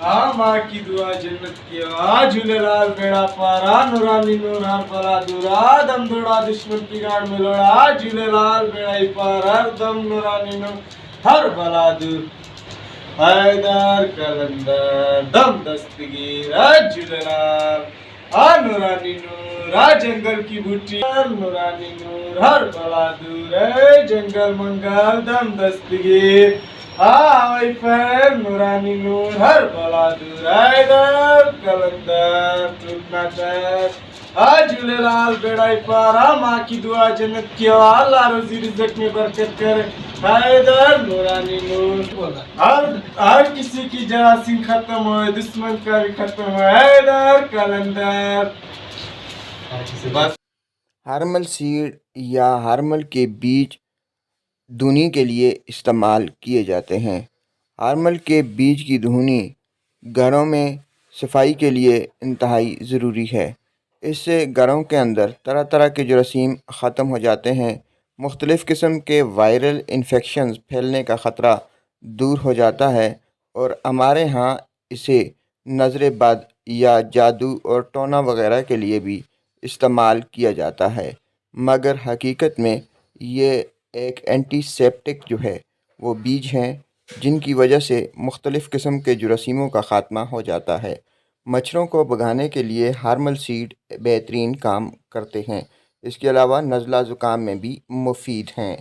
माँ की दुआ जन्नत की आ झूलेलाल बेड़ा पारा नूरानी नूर हर भला दूरा दम दौड़ा दुश्मन की गाड़ में लोड़ा झूलेलाल बेड़ा ही पार हर दम नूरानी नूर हर भला दूर हैदर कलंदर दम दस्तगीर झूलेलाल आ नूरानी नूर आ जंगल की बूटी नूरानी नूर हर भला दूर जंगल मंगल दम दस्तगीर वही पर नूरानी नूर हर भला दूर हैदर कलंदर टूटनाटर झूलेलाल बेड़ा पारा माँ की दुआ जन्नत की अल्लाह रोजी रिज़्क़ में बरकत करे हैदर नूरानी नूर हर किसी की जरासीम खत्म हो दुश्मन का भी खत्म हो हैदर कलंदर बस। हार्मल सीड या हार्मल के बीज धुनी के लिए इस्तेमाल किए जाते हैं। हार्मल के बीज की धुनी घरों में सफाई के लिए इंतहाई ज़रूरी है। इससे घरों के अंदर तरह तरह के जरासीम ख़त्म हो जाते हैं। मुख्तलिफ़ किस्म के वायरल इन्फेक्शंस फैलने का ख़तरा दूर हो जाता है और हमारे यहाँ इसे नज़र बद या जादू और टोना वगैरह के लिए भी इस्तेमाल किया जाता है, मगर हकीकत में ये एक एंटीसेप्टिक जो है वो बीज हैं जिनकी वजह से मुख्तलिफ़ किस्म के जरासीमों का ख़ात्मा हो जाता है। मच्छरों को भगाने के लिए हार्मल सीड बेहतरीन काम करते हैं। इसके अलावा नज़ला ज़ुकाम में भी मुफीद हैं।